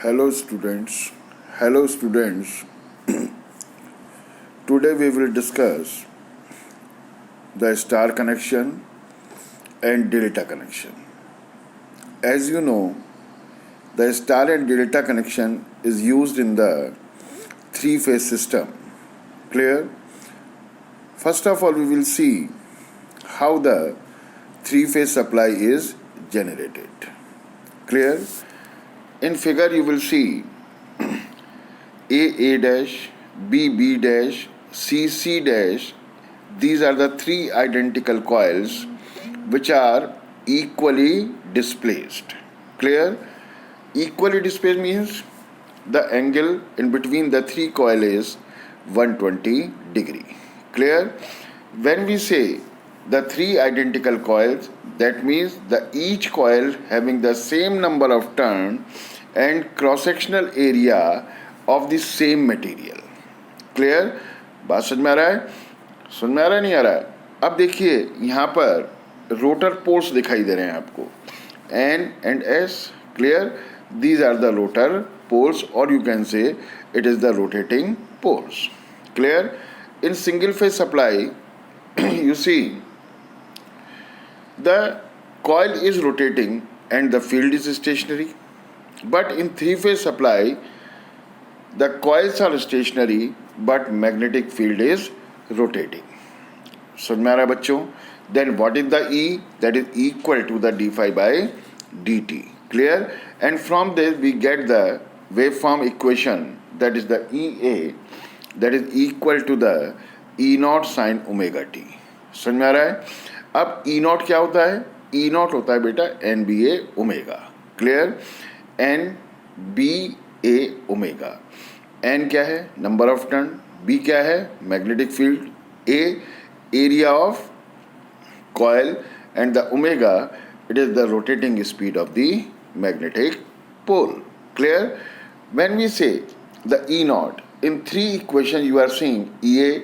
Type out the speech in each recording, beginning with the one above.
Hello students. Hello students. Today we will discuss the star connection and delta connection. As you know, the star and delta connection is used in the three-phase system. Clear? First of all, we will see how the three-phase supply is generated. Clear? In figure you will see A dash, B dash, C dash. These are the three identical coils which are equally displaced. Clear? Equally displaced means the angle in between the three coil is 120 degree. Clear? When we say the three identical coils, that means the each coil having the same number of turn and cross-sectional area of the same material. Clear? बात समझ में आ रहा है? समझ में आ रहा है नहीं आ रहा है? अब देखिए यहाँ पर रोटर पोल्स दिखाई दे रहे हैं आपको, N and S. Clear? These are the rotor poles, or you can say it is the rotating poles. Clear? In single phase supply, you see the coil is rotating and the field is stationary. But in three-phase supply, the coils are stationary but magnetic field is rotating. समझ में आ रहा है बच्चों? Then what is the E? That is equal to the d phi by dt. Clear? And from this we get the waveform equation, that is the EA, that is equal to the E naught sin omega t. समझ में आ रहा है? अब E naught क्या होता है? E naught होता है बेटा NBA omega. Clear? NBA omega. N क्या है? Number of turn. B क्या है? Magnetic field. A area of coil, and the omega, it is the rotating speed of the magnetic pole. Clear? When we say the E naught, in three equations you are seeing EA,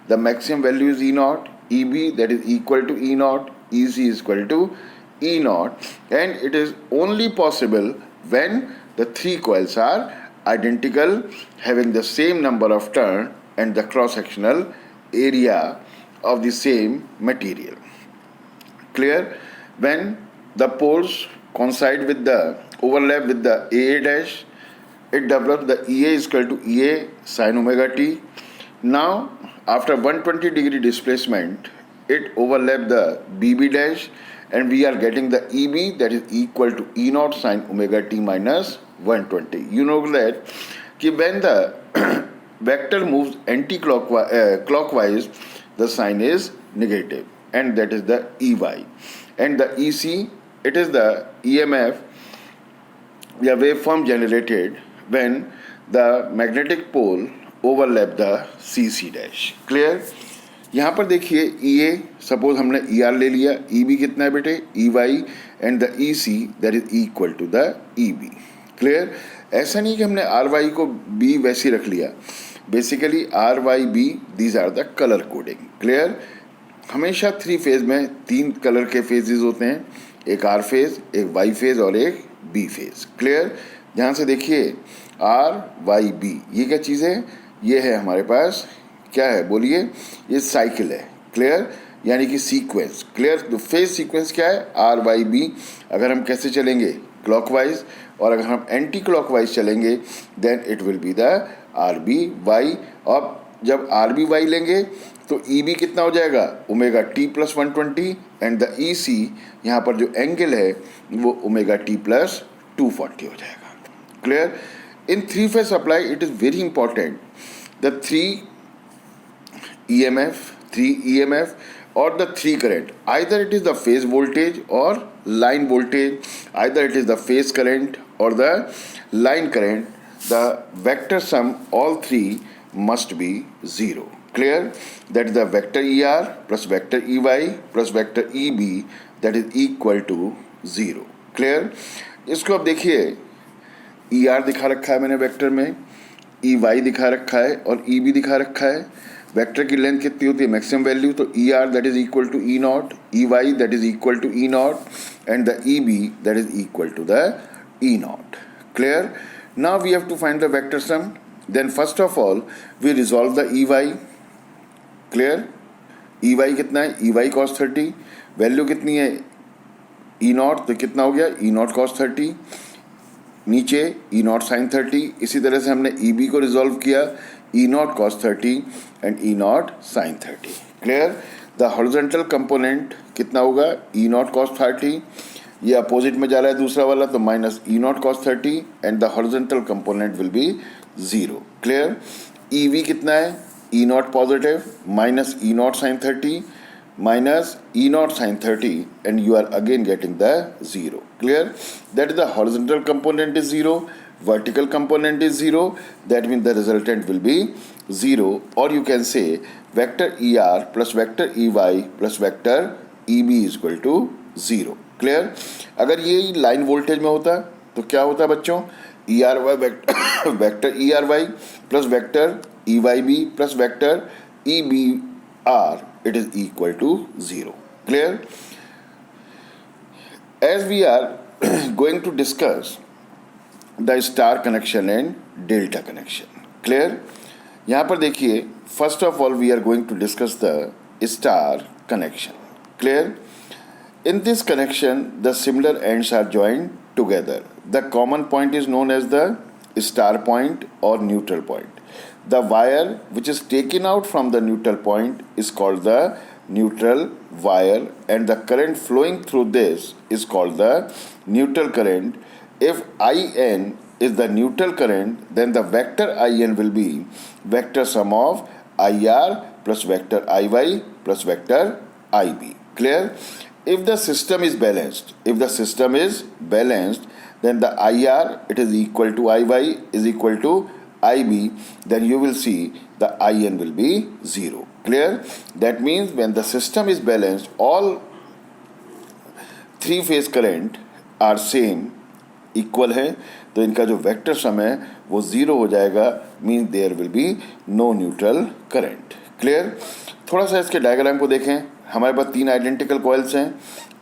the maximum value is E naught, EB that is equal to E naught, EC is equal to E naught, and it is only possible when the three coils are identical, having the same number of turn and the cross-sectional area of the same material. Clear? When the poles coincide with the overlap with the AA dash, it develops the EA is equal to EA sin omega t. Now, after 120 degree displacement, it overlaps the BB dash, and we are getting the EB, that is equal to E naught sin omega t minus 120. You know that when the vector moves clockwise, the sign is negative, and that is the EY. And the EC, it is the EMF, the waveform generated when the magnetic pole overlap the CC dash. Clear? यहाँ पर देखिए EA, suppose हमने ER ले लिया, EB कितना है बेटे? EY, and the EC that is equal to the EB. Clear? ऐसा नहीं कि हमने RY को B वैसे रख लिया. Basically RYB, these are the color coding. Clear? हमेशा थ्री फेज में तीन कलर के फेजेस होते हैं, एक आर फेज, एक वाई फेज और एक बी फेज. क्लियर? ध्यान से देखिए, आर वाई बी ये क्या चीज़ है? ये है हमारे पास, क्या है बोलिए? ये साइकिल है. क्लियर? यानी कि सीक्वेंस. क्लियर? तो फेज सीक्वेंस क्या है? R Y B. अगर हम कैसे चलेंगे? क्लॉकवाइज. और अगर हम एंटी क्लॉकवाइज चलेंगे then it will be the R B Y. और जब आर बी वाई लेंगे तो ई बी कितना हो जाएगा? Omega T plus 120, and the E C यहाँ पर जो एंगल है वो ओमेगा टी प्लस 240 हो जाएगा. Clear? In three phase supply it is very important the three EMF or the three current. Either it is the phase voltage or line voltage, either it is the phase current or the line current. The vector sum all three must be 0. Clear? That is the vector ER plus vector EY plus vector EB that is equal to 0. Clear? इसको अब देखिए, ER दिखा रखा है मैंने vector में, EY दिखा रखा है और EB दिखा रखा है. वेक्टर की लेंथ कितनी होती है? Maximum value. तो ER that is equal to E naught, EY that is equal to E naught, and the EB that is equal to the E naught. Clear? Now we have to find the vector sum. Then first of all we resolve the EY. Clear? EY कितना है? EY cos 30. Value कितनी है? E not, तो कितना हो गया? E not cos 30. नीचे E not sin 30. इसी तरह से हमने EB को रिजॉल्व किया, E not cos 30 and E not sin 30. Clear? The horizontal component कितना होगा? E not cos 30. ये अपोजिट में जा रहा है दूसरा वाला, तो minus E not cos 30 and the horizontal component will be 0. Clear? EV कितना है? E not positive minus E not sin 30 minus E naught sin 30 and you are again getting the 0. Clear? That is the horizontal component is 0, vertical component is 0, that means the resultant will be 0, or you can say vector ER plus vector EY plus vector EB is equal to 0. Clear? अगर ये line voltage में होता तो क्या होता बच्चों? ERY vector ERY plus vector EYB plus vector EBR, it is equal to 0. Clear? As we are going to discuss the star connection and delta connection. Clear? यहाँ पर देखिए, first of all we are going to discuss the star connection. Clear? In this connection the similar ends are joined together. The common point is known as the star point or neutral point. The wire which is taken out from the neutral point is called the neutral wire and the current flowing through this is called the neutral current. If IN is the neutral current, then the vector IN will be vector sum of IR plus vector IY plus vector IB. Clear? If the system is balanced, then the IR, it is equal to IY is equal to IB, then you will see the IN will be 0. Clear? That means when the system is balanced, all three phase current are same, equal है, तो इनका जो vector sum है वो 0 हो जाएगा, means there will be no neutral current. Clear? थोड़ा सा इसके डायग्राम को देखें. हमारे पास 3 आइडेंटिकल कॉइल्स हैं,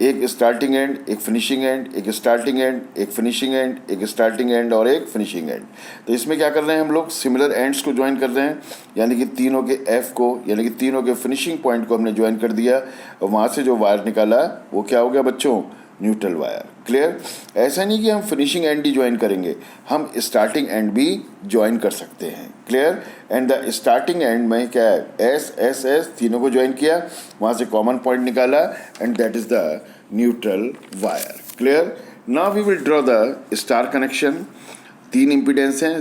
एक स्टार्टिंग एंड, एक फिनिशिंग एंड, एक स्टार्टिंग एंड, एक फिनिशिंग एंड, एक स्टार्टिंग एंड और एक फिनिशिंग एंड. तो इसमें क्या कर रहे हैं हम लोग? सिमिलर एंड्स को ज्वाइन कर रहे हैं, यानी कि तीनों के एफ को, यानी कि तीनों के फिनिशिंग पॉइंट को हमने ज्वाइन कर दिया और वहाँ से जो वायर निकाला वो क्या हो गया बच्चों? Neutral wire. क्लियर? ऐसा नहीं कि हम फिनिशिंग एंड ही ज्वाइन करेंगे, हम स्टार्टिंग एंड भी ज्वाइन कर सकते हैं. Clear? And the starting and में क्या है? एस एस एस तीनों को ज्वाइन किया, वहाँ से कॉमन पॉइंट निकाला and that is the neutral wire. Clear? Now we will draw the star connection. 3 impedance हैं,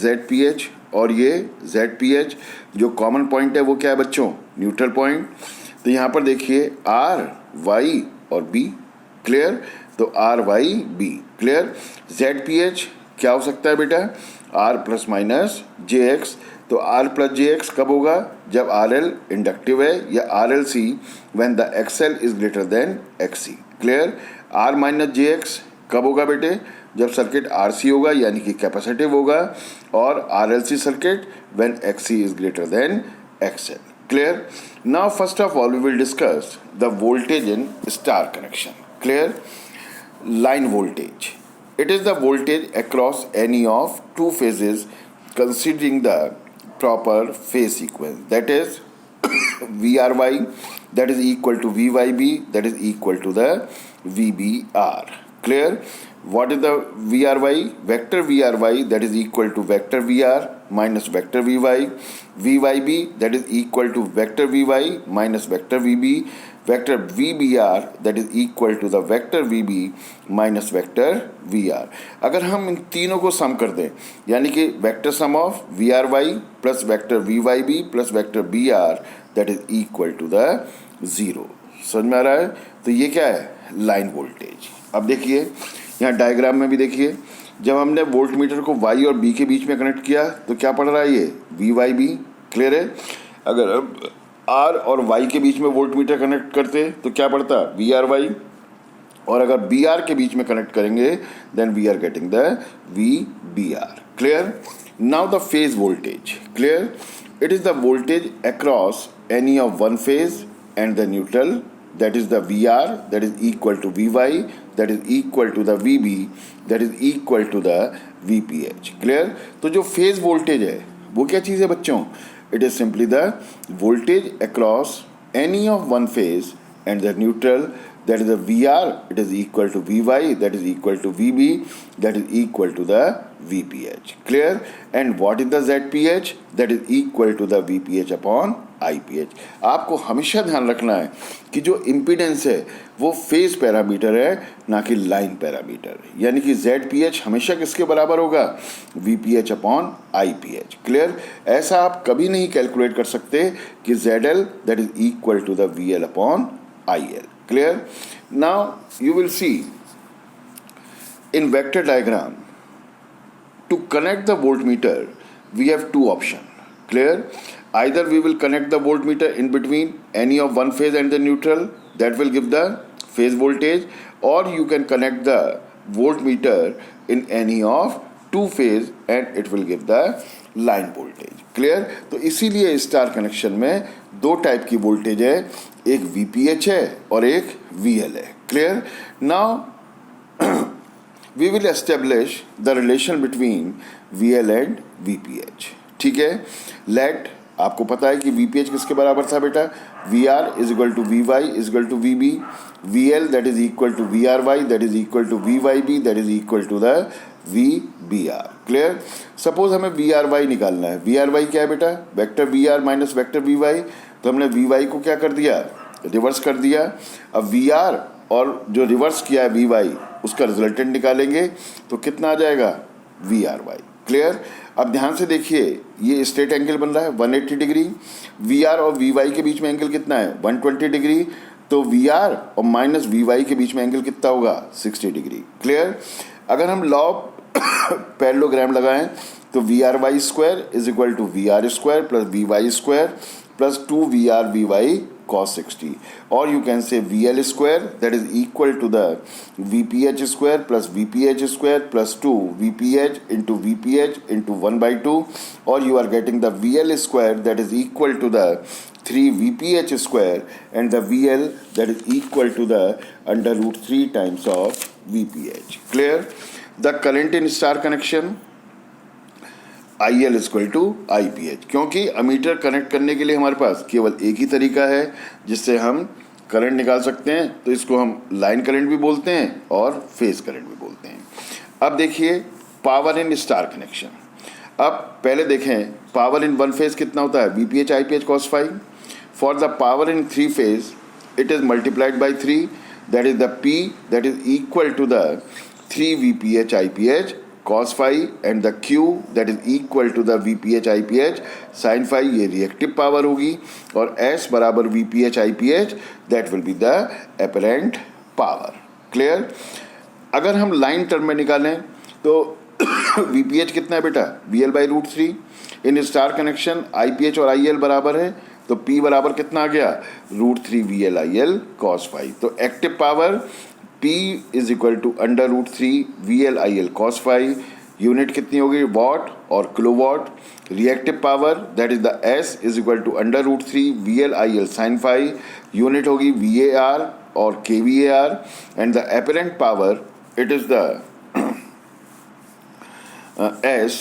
ZPH और ये ZPH. जो कॉमन पॉइंट है वो क्या है बच्चों? Neutral point. तो यहाँ पर देखिए R, Y और B. क्लियर? तो RYB. क्लियर? ZPH क्या हो सकता है बेटा? R plus minus JX. तो R प्लस JX कब होगा? जब RL इंडक्टिव है, या RLC when the XL is greater than XC. Clear? R minus JX कब होगा बेटे? जब सर्किट RC होगा यानी कि कैपेसिटिव होगा, और RLC circuit when XC is greater than XL. Clear? Now first of all we will discuss the voltage in star connection. Clear? Line voltage. It is the voltage across any of two phases considering the proper phase sequence. That is VRY, that is equal to VYB, that is equal to the VBR. Clear? What is the VRY? Vector VRY, that is equal to vector VR minus vector VY. VYB, that is equal to vector VY minus vector VB. Vector VBR, that is equal to the vector VB minus vector VR. अगर हम इन तीनों को सम कर दें, यानी कि vector sum of VRY plus vector VYB plus vector BR, that is equal to the 0. समझ में आ रहा है? तो ये क्या है? Line voltage. अब देखिए यहाँ डायग्राम में भी देखिए, जब हमने वोल्ट मीटर को Y और B के बीच में कनेक्ट किया तो क्या पढ़ रहा है ये? VYB. क्लियर है? अगर R और Y के बीच में वोल्ट मीटर कनेक्ट करते तो क्या पढ़ता? VRY. और अगर BR के बीच में कनेक्ट करेंगे then we are getting the VBR. Clear? Now the phase voltage. Clear? It is the voltage across any of one phase and the neutral that is the VR, that is equal to Vy, that is equal to the Vb, that is equal to the Vph. Clear? तो जो phase voltage है वो क्या चीज़ है बच्चों? It is simply the voltage across any of one phase and the neutral, that is the VR, it is equal to Vy, that is equal to Vb, that is equal to the Vph. Clear? And what is the Zph? That is equal to the Vph upon Iph. आपको हमेशा ध्यान रखना है कि जो impedance है वो phase parameter है, ना कि लाइन पैरामीटर. यानी कि Zph हमेशा किसके बराबर होगा? Vph upon Iph. क्लियर? ऐसा आप कभी नहीं कैलकुलेट कर सकते कि ZL that is equal to the VL upon IL. Clear? Now you will see in vector diagram, to connect the voltmeter we have two options. Clear? Either we will connect the voltmeter in between any of one phase and the neutral, that will give the phase voltage, or you can connect the voltmeter in any of two phase and it will give the line voltage. Clear? तो इसीलिए star connection में दो type की voltage है, एक VPH है और एक VL है. Clear? Now we will establish the relation between VL and VPH. ठीक है? Let, आपको पता है कि VPH किसके बराबर था बेटा? VR is equal to Vy is equal to Vb, VL that is equal to VRY that is equal to VYB that is equal to the VBR. Clear? Suppose हमें VRY निकालना है. VRY क्या है बेटा? Vector VR minus vector VY. तो हमने VY को क्या कर दिया? रिवर्स कर दिया. अब VR और जो रिवर्स किया है VY उसका रिजल्टेंट निकालेंगे तो कितना आ जाएगा? VRY. क्लियर? अब ध्यान से देखिए, ये स्ट्रेट एंगल बन रहा है 180 डिग्री. VR और VY के बीच में एंगल कितना है? 120 डिग्री. तो VR और माइनस VY के बीच में एंगल कितना होगा? 60 डिग्री. क्लियर? अगर हम लॉ पैरेललोग्राम लगाएं तो VRY square is equal to VR square plus VY square plus 2VR VY cos 60, or you can say VL square that is equal to the VPH square plus VPH square plus 2 VPH into 1 by 2, or you are getting the VL square that is equal to the 3 VPH square and the VL that is equal to the under root 3 times of VPH. Clear? The current in star connection IL equal to IPH. क्योंकि ammeter connect करने के लिए हमारे पास केवल एक ही तरीका है जिससे हम करंट निकाल सकते हैं, तो इसको हम लाइन करंट भी बोलते हैं और फेज करंट भी बोलते हैं. अब देखिए पावर इन स्टार कनेक्शन. अब पहले देखें पावर इन वन फेज कितना होता है? VPH IPH cos phi. For the power in three phase it is multiplied by 3, that is the P that is equal to the 3 VPH IPH cos phi and the Q that is equal to the VPH IPH sin phi. ये reactive power होगी और S बराबर VPH IPH that will be the apparent power. Clear? अगर हम line term में निकालें तो VPH कितना है बेटा? VL by root 3. In star connection IPH और IL बराबर है तो P बराबर कितना आ गया? √3 VL IL cos phi. तो active power P is equal to under root 3 VL IL cos phi. Unit कितनी होगी? वॉट और kilowatt. Reactive power that is the S is equal to under root 3 VL IL sin phi. Unit होगी VAR और kVAR. And the apparent power it is the S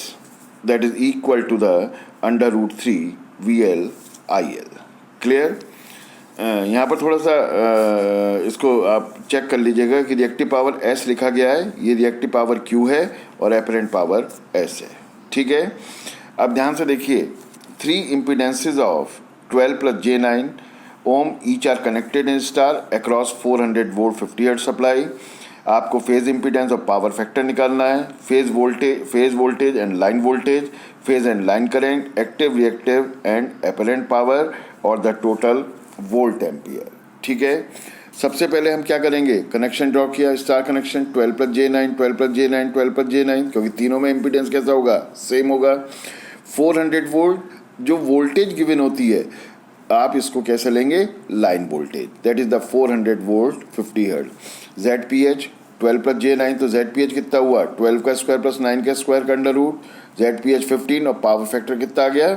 that is equal to the under root 3 VL IL. Clear? यहाँ पर थोड़ा सा इसको आप check कर लीजिएगा कि रिएक्टिव पावर S लिखा गया है, ये रिएक्टिव पावर Q है और एपरेंट पावर S है. ठीक है? अब ध्यान से देखिए 3 impedances of 12 plus J9 ohm each are connected in star across 400 volt 50 hertz supply. आपको फेज इम्पीडेंस और पावर फैक्टर निकालना है, phase voltage and line voltage, phase and line current, active reactive and apparent power और the total volt ampere. ठीक है? सबसे पहले हम क्या करेंगे? कनेक्शन ड्रॉ किया star connection 12 plus J9 12 plus J9 12 plus J9, क्योंकि तीनों में इम्पीडेंस कैसा होगा? सेम होगा. 400 वोल्ट जो वोल्टेज गिवन होती है आप इसको कैसे लेंगे? Line voltage, that is the 400 volt 50 hertz. ZPH 12 plus J9 तो ZPH कितना हुआ? 12 का स्क्वायर प्लस 9 का स्क्वायर का अंडर रूट. ZPH 15 और पावर फैक्टर कितना आ गया?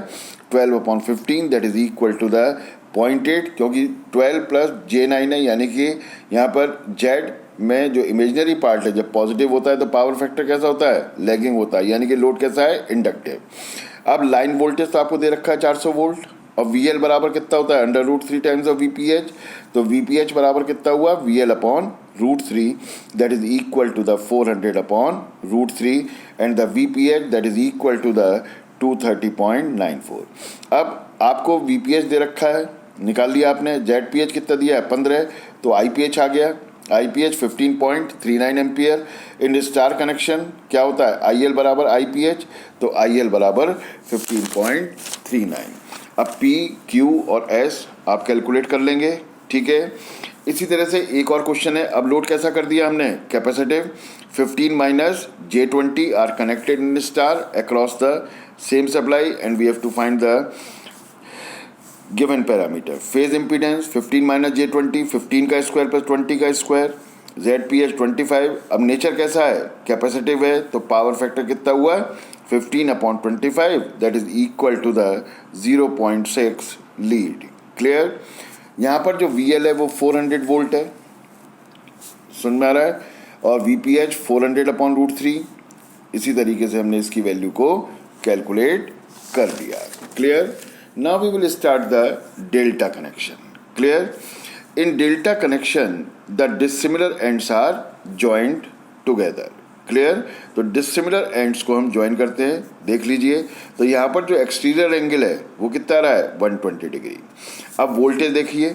12 upon 15 that is equal to the 0.8 क्योंकि 12 प्लस J9 है, यानी कि यहाँ पर Z में जो इमेजिनरी पार्ट है जब पॉजिटिव होता है तो पावर फैक्टर कैसा होता है, लैगिंग होता है, यानी कि लोड कैसा है, इंडक्टिव। अब लाइन वोल्टेज तो आपको दे रखा है 400 वोल्ट और VL बराबर कितना होता है, √3 टाइम्स ऑफ VPH। तो VPH बराबर कितना हुआ, VL upon √3 that is equal to the 400 upon √3 and the VPH that is equal to the 230.94। अब आपको VPH दे रखा है, निकाल लिया आपने। ZPH कितना दिया है, 15, तो IPH आ गया, IPH 15.39 ampere. In star connection क्या होता है, IL बराबर IPH, तो IL बराबर 15.39। अब P, Q और S आप कैलकुलेट कर लेंगे, ठीक है। इसी तरह से एक और क्वेश्चन है। अब लोड कैसा कर दिया हमने, capacitive 15 minus J20 are connected in star across the same supply and we have to find the given parameter. Phase impedance 15 minus J20, 15 का स्क्वायर प्लस 20 का स्क्वायर, ZPH 25। अब नेचर कैसा है, कैपेसिटिव है, तो पावर फैक्टर कितना हुआ, 15/25 that is equal to the 0.6 lead. Clear. यहाँ पर जो VL है वो 400 वोल्ट है, सुन में आ रहा है, और VPH 400/√3। इसी तरीके से हमने इसकी वैल्यू को कैलकुलेट कर दिया। Clear. Now we will start the delta connection. Clear? In delta connection, the dissimilar ends are joined together. Clear? तो dissimilar ends को हम join करते हैं, देख लीजिए। तो यहाँ पर जो एक्सटीरियर एंगल है वो कितना आ रहा है, 120 डिग्री। अब वोल्टेज देखिए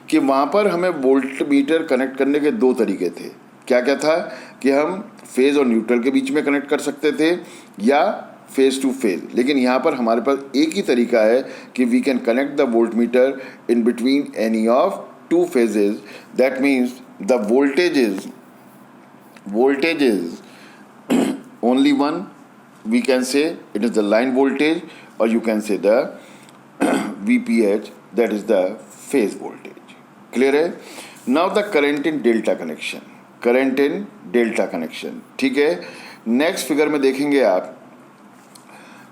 कि वहाँ पर हमें वोल्ट मीटर कनेक्ट करने के दो तरीके थे। क्या क्या था कि हम फेज और न्यूट्रल के बीच में कनेक्ट कर सकते थे या फेज टू फेज, लेकिन यहाँ पर हमारे पास एक ही तरीका है कि we can connect the volt meter in between any of two phases. That means the voltage is only one, we can say it is the line voltage और you can say the VPH that is the phase voltage. Clear है। Now the current in delta connection, current in delta connection, ठीक है। Next figure में देखेंगे आप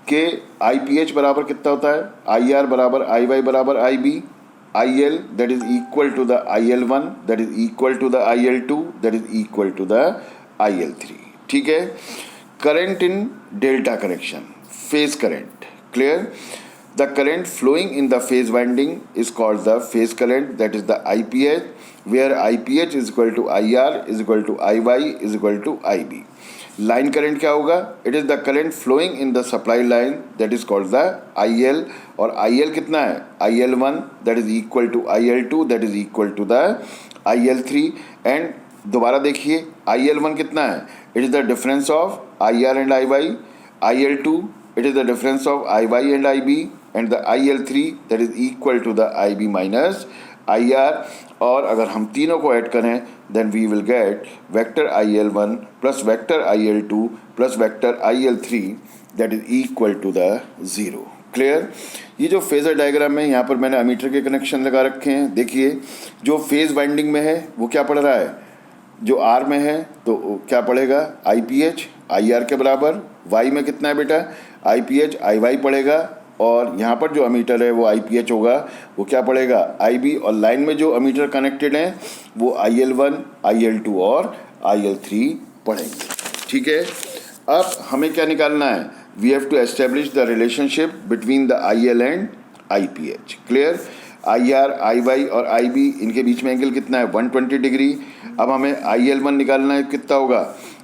कि IPH बराबर कितना होता है, IR बराबर IY बराबर IB, IL that is equal to the IL1 that is equal to the IL2 that is equal to the IL3, ठीक है। Current in delta connection, phase current. Clear. The current flowing in the phase winding is called the phase current that is the IPH, where IPH is equal to IR is equal to IY is equal to IB। Line current क्या होगा, it is the current flowing in the supply line that is called the IL, और IL कितना है, IL1 that is equal to IL2 that is equal to the IL3। And दोबारा देखिए IL1 कितना है, it is the difference of IR and IY, IL2 it is the difference of IY and IB, and the IL3 that is equal to the IB minus IR। और अगर हम तीनों को add करें then we will gate vector IL1 plus vector IL2 plus vector IL3 that is equal to the 0। Clear. ये जो phasor diagram है यहाँ पर मैंने अमीटर के कनेक्शन लगा रखे हैं। देखिए जो फेज वाइंडिंग में है वो क्या पढ़ रहा है, जो R में है तो क्या पढ़ेगा, IPH IR के बराबर, Y में कितना है बेटा, IPH IY पढ़ेगा, और यहाँ पर जो अमीटर है वो IPH होगा, वो क्या पड़ेगा, IB, और लाइन में जो अमीटर कनेक्टेड हैं वो IL1 IL2 और IL3 पढ़ेंगे, ठीक है। अब हमें क्या निकालना है, we have to establish the relationship between the IL and IPH। Clear. IR IY और IB इनके बीच में एंगल कितना है, 120 डिग्री। अब हमें IL1 निकालना है, कितना होगा,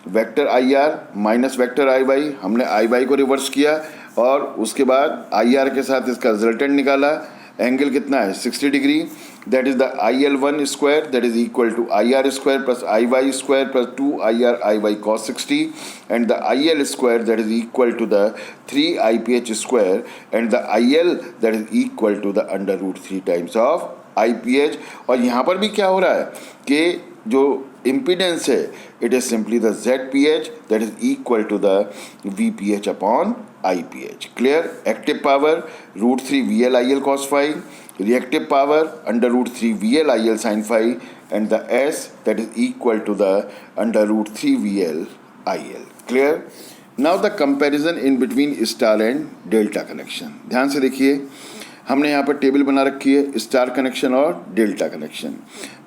vector IR minus vector IY। हमने IY को रिवर्स किया और उसके बाद IR के साथ इसका रिजल्टेंट निकाला। एंगल कितना है, 60 degree. That is the IL1 square that is equal to IR square plus IY square plus 2IR IY cos 60 and the IL square that is equal to the 3 IPH square and the IL that is equal to the √3 times of IPH। और यहाँ पर भी क्या हो रहा है कि जो इम्पीडेंस है it is simply the ZPH that is equal to the VPH upon IPH। Clear. Active power √3 VL IL cos phi, reactive power under √3 VL IL sin phi, and the S that is equal to the under √3 VL IL। Clear? Now the comparison in between star and delta connection। ध्यान से देखिए, हमने यहाँ पर table बना रखी है star connection और डेल्टा कनेक्शन।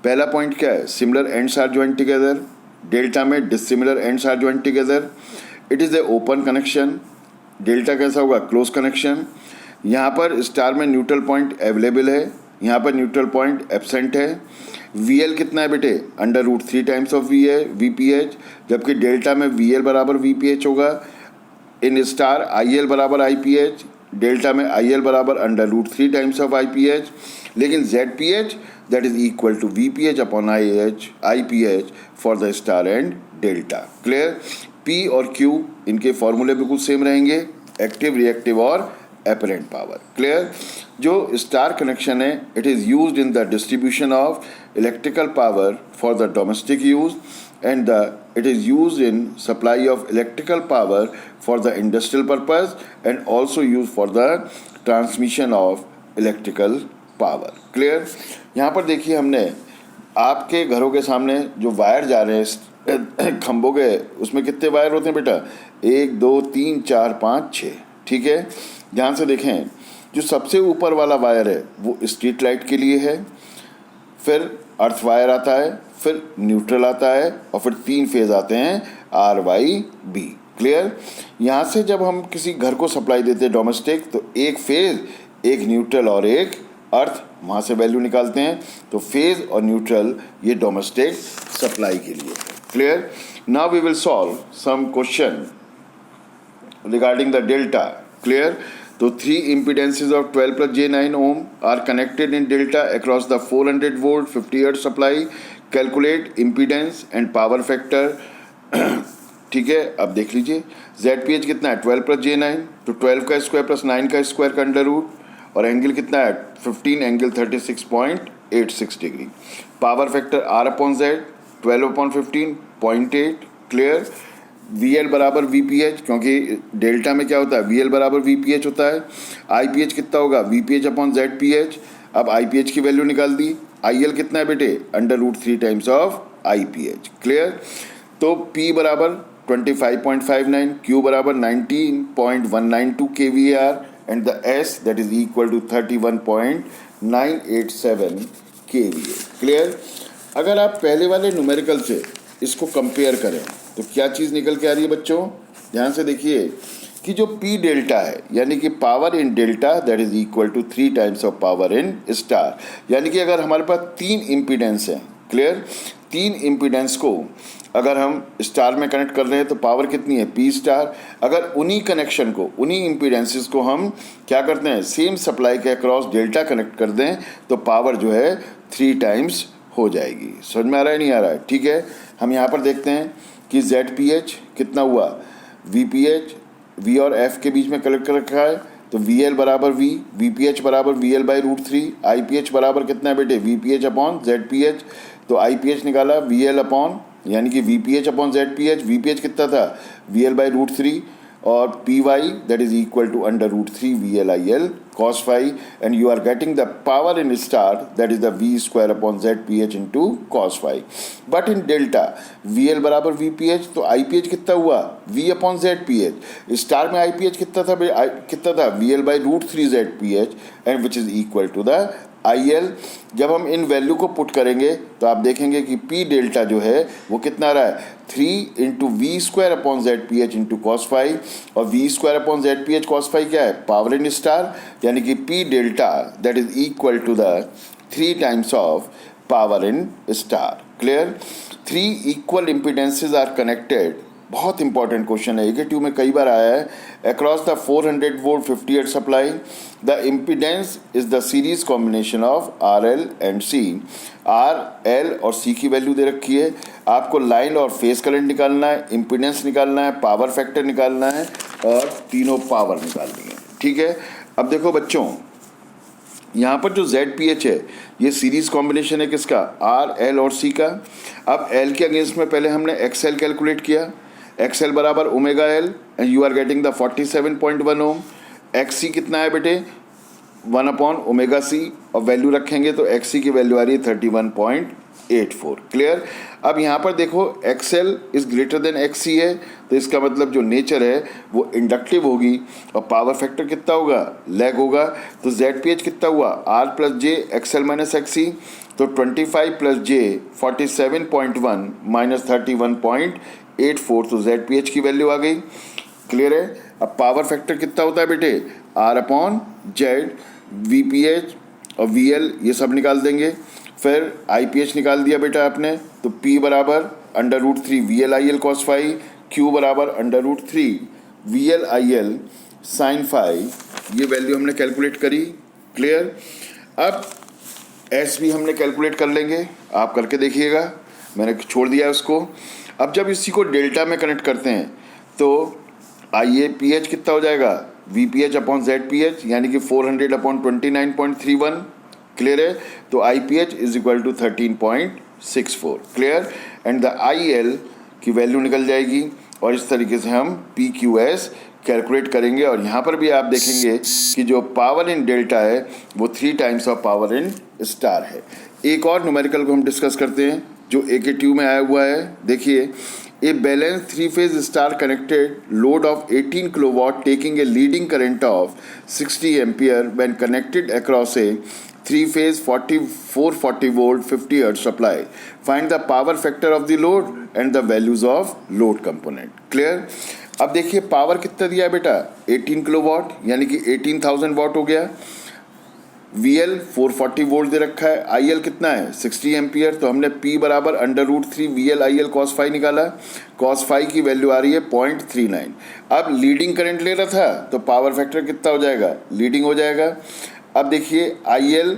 पहला पॉइंट क्या है, similar ends are joint together. Delta में dissimilar ends are joint together. It is a open connection. Delta कैसा होगा, क्लोज कनेक्शन। यहाँ पर स्टार में न्यूट्रल पॉइंट अवेलेबल है, यहाँ पर न्यूट्रल पॉइंट एब्सेंट है। वी एल कितना है बेटे, √3 times of we P H, जबकि डेल्टा में वी एल बराबर वी पी एच होगा। इन स्टार आई एल बराबर आई पी एच, डेल्टा में आई एल बराबर √3 times of I P H. लेकिन Z P H that is equal to V P H upon I P H for the star and delta. Clear. P और Q इनके फॉर्मूले बिल्कुल same रहेंगे, active, reactive और apparent power. Clear. जो star connection है it is used in the distribution of electrical power for the domestic use and it is used in supply of electrical power for the industrial purpose and also used for the transmission of electrical power. Clear? यहाँ पर देखिए हमने आपके घरों के सामने जो wire जा रहे हैं खंभों के, उसमें कितने वायर होते हैं बेटा, 1 2 3 4 5 6। ठीक है, ध्यान से देखें। जो सबसे ऊपर वाला वायर है वो स्ट्रीट लाइट के लिए है, फिर अर्थ वायर आता है, फिर न्यूट्रल आता है और फिर 3 फेज आते हैं RYB। क्लियर। यहाँ से जब हम किसी घर को सप्लाई देते हैं डोमेस्टिक, तो एक फेज, एक न्यूट्रल और एक अर्थ, वहाँ से वैल्यू निकालते हैं। तो फेज और न्यूट्रल ये डोमेस्टिक सप्लाई के लिए। Clear. Now we will solve some question regarding the delta. Clear. तो 3 impedances of 12 plus J9 ohm are connected in delta across the 400 volt 50 hertz supply. Calculate impedance and power factor. ठीक है, अब देख लीजिए ZPH कितना है, 12 plus J9, तो 12 का स्क्वायर प्लस 9 का स्क्वायर का अंडर रूट, और एंगल कितना है 15 angle 36.86 degree. Power factor R upon Z 12 upon 15 0.8। Clear. V L बराबर वी पी एच, क्योंकि डेल्टा में क्या होता है, वी एल बराबर वी पी एच होता है। आई पी एच कितना होगा, we P H upon Z P H. अब आई पी एच की वैल्यू निकाल दी। आई एल कितना है बेटे, √3 times of I P H. Clear. तो पी बराबर 25.59, क्यू बराबर 19.192 kVAR and the S that is equal to 31.987 kVA। Clear. अगर आप पहले वाले न्यूमेरिकल से इसको कंपेयर करें तो क्या चीज़ निकल के आ रही है बच्चों, ध्यान से देखिए कि जो पी डेल्टा है यानी कि power in delta that is equal to 3 times of power in star. यानी कि अगर हमारे पास 3 इम्पीडेंस हैं, क्लियर, 3 इम्पीडेंस को अगर हम स्टार में कनेक्ट कर रहे हैं तो पावर कितनी है, पी स्टार। अगर उन्हीं कनेक्शन को, उन्हीं इम्पीडेंसेस को हम क्या करते हैं, सेम सप्लाई के अक्रॉस डेल्टा कनेक्ट कर दें तो पावर जो है 3 टाइम्स हो जाएगी। समझ में आ रहा है, नहीं आ रहा है? ठीक है, हम यहाँ पर देखते हैं कि ZPH कितना हुआ, VPH V और F के बीच में कलेक्ट कर रखा है, तो VL बराबर V, VPH बराबर VL बाई √3, IPH बराबर कितना है बेटे, VPH अपॉन ZPH। तो IPH निकाला VL अपॉन, यानी कि VPH अपॉन ZPH। VPH कितना था, VL बाई √3, और PY that is equal to √3 VLIL cos phi, and you are getting the power in star that is the V square upon ZPH into cos phi. But in delta VL बराबर VPH, तो IPH कितना हुआ, V upon ZPH। Star में IPH कितना था VL by √3 ZPH and which is equal to the IL। जब हम इन value को पुट करेंगे तो आप देखेंगे कि P डेल्टा जो है वो कितना आ रहा है, 3 into V square upon ZPH into cos phi, और V square upon ZPH cos phi क्या है, पावर इन स्टार, यानी कि P delta that is equal to the 3 times of power in star. Clear. 3 equal impedances are connected. बहुत important question है, AKTU में कई बार आया है। Across the 400 volt 50 hertz supply the impedance is the series combination of RL and C। R, L और C की value दे रखी है। आपको लाइन और फेस करंट निकालना है, इम्पीडेंस निकालना है, पावर फैक्टर निकालना है और तीनों पावर निकालनी है। ठीक है, अब देखो बच्चों, यहाँ पर जो ZPH है ये सीरीज कॉम्बिनेशन है किसका, R, L और C का। अब L के अगेंस्ट में पहले हमने XL कैलकुलेट किया, XL बराबर omega L and you are getting the 47.1 ohm. XC कितना है बेटे, 1 अपॉन ओमेगा C, और वैल्यू रखेंगे तो XC की वैल्यू आ रही है 84। क्लियर। अब यहाँ पर देखो XL is greater than XC है, तो इसका मतलब जो नेचर है वो इंडक्टिव होगी और पावर फैक्टर कितना होगा, लैग होगा। तो ZPH कितना हुआ, R प्लस जे XL माइनस XC, तो 25 प्लस जे 47.1 माइनस 31.84, तो ZPH की वैल्यू आ गई। क्लियर है। अब पावर फैक्टर कितना होता है बेटे, R अपॉन जेड, VPH और VL ये सब निकाल देंगे। फिर IPH निकाल दिया बेटा आपने, तो P बराबर √3 VL/IL cos फाई, Q बराबर √3 VL/IL sin फाई, ये वैल्यू हमने कैलकुलेट करी। क्लियर। अब S भी हमने कैलकुलेट कर लेंगे, आप करके देखिएगा, मैंने छोड़ दिया उसको। अब जब इसी को डेल्टा में कनेक्ट करते हैं तो IAPH कितना हो जाएगा, VPH अपॉन ZPH, यानी कि 400 अपॉन 29.31। क्लियर है। तो IPH is equal to 13.64। Clear. And the IL की वैल्यू निकल जाएगी और इस तरीके से हम PQS कैलकुलेट करेंगे। और यहाँ पर भी आप देखेंगे कि जो पावर इन डेल्टा है वो 3 times of power in star है। एक और न्यूमेरिकल को हम डिस्कस करते हैं जो AKTU में आया हुआ है। देखिए, a balance 3-phase star connected load of 18 kilowatt taking a leading current of 60 ampere when connected across A 3-phase 440 volt 50 hertz supply. Find the power factor of the load and the values of load component. Clear? अब देखिए power कितना दिया है बेटा, 18 kilowatt यानी कि 18,000 वाट हो गया। VL 440 वोल्ट दे रखा है, IL कितना है 60 एम्पियर, तो हमने P बराबर √3 VL/IL cos फाई निकाला। cos फाई की वैल्यू आ रही है 0.39। अब लीडिंग करंट ले रहा था तो पावर फैक्टर कितना हो जाएगा, लीडिंग हो जाएगा। अब देखिए IL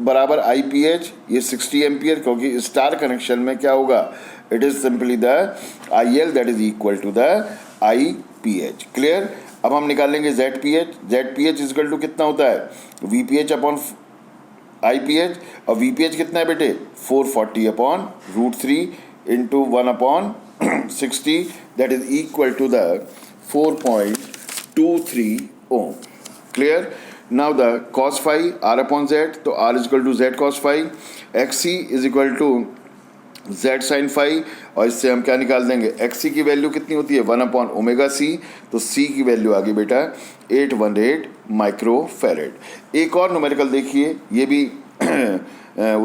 बराबर IPH, ये 60 एम्पियर, क्योंकि स्टार कनेक्शन में क्या होगा, it is simply the IL that is equal to the IPH। Clear. अब हम निकालेंगे ZPH इज इक्वल टू कितना होता है, VPH अपॉन IPH, और VPH कितना है बेटे 440 upon √3 into 1 upon 60 that is equal to the 4.23 ohm. Clear. Now the cos phi R upon Z, तो R is equal to Z cos phi, XC is equal to Z sine phi, और इससे हम क्या निकाल देंगे, XC की value कितनी होती है 1 अपॉन ओमेगा C, तो C की वैल्यू आ गई बेटा 818 माइक्रो फैरेड। एक और न्यूमेरिकल देखिए, ये भी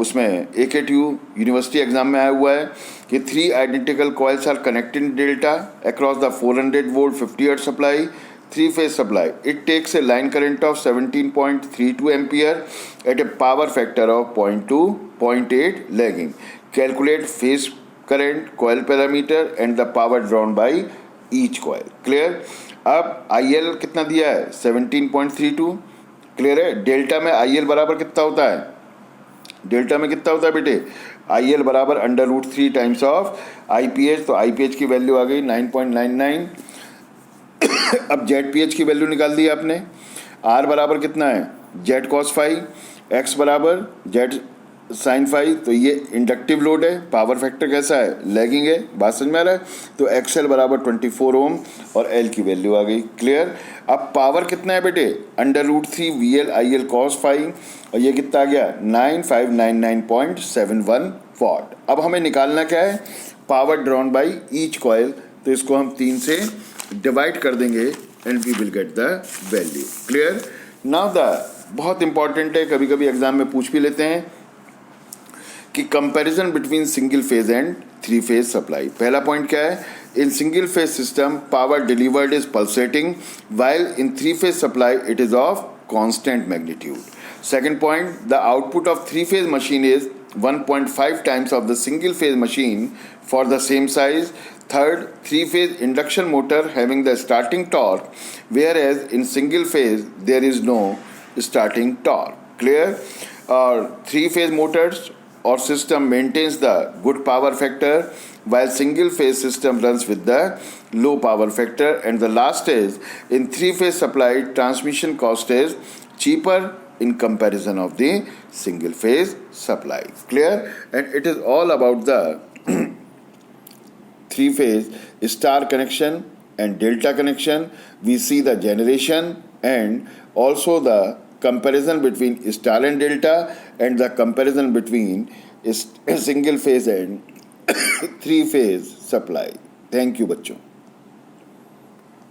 उसमें AKTU यूनिवर्सिटी एग्जाम में आया हुआ है कि 3 identical coils are connected in delta across the 400 volt 50 hertz supply 3-phase supply. It takes a line current of 17.32 ampere at a power factor of 0.2, 0.8 lagging. Calculate phase current, coil parameter and the power drawn by each coil. Clear? अब IL कितना दिया है 17.32। Clear है। Delta में IL बराबर कितना होता है, डेल्टा में कितना होता है बेटे, IL बराबर √3 टाइम्स ऑफ IPH, तो IPH की वैल्यू आ गई 9.99। अब ZPH की वैल्यू निकाल दी आपने। R बराबर कितना है Z cos फाई, X बराबर Z साइन फाई, तो ये इंडक्टिव लोड है, पावर फैक्टर कैसा है, लैगिंग है, बात समझ में आ रहा है। तो XL बराबर 24 ओम और L की वैल्यू आ गई। क्लियर। अब पावर कितना है बेटे, √3 VL/IL cos फाई, और ये कितना आ गया 9599.71 वाट। अब हमें निकालना क्या है, power drawn by each coil, तो इसको हम 3 से डिवाइड कर देंगे and we will get the value. Clear. Now the बहुत इंपॉर्टेंट है, कभी कभी एग्जाम में पूछ भी लेते हैं कि comparison between single phase and 3-phase supply. पहला पॉइंट क्या है, in single phase system power delivered is pulsating while in 3-phase supply it is of constant magnitude. Second point, the output of 3-phase machine is 1.5 times of the single phase machine for the same size. Third, 3-phase induction motor having the starting torque, whereas in single phase there is no starting torque. Clear? Or 3-phase motors or system maintains the good power factor while single phase system runs with the low power factor. And the last is, in 3-phase supply transmission cost is cheaper in comparison of the single phase supply. Clear? And it is all about the 3-phase star connection and delta connection. We see the generation and also the comparison between star and delta and the comparison between single phase and three phase supply. Thank you बच्चों।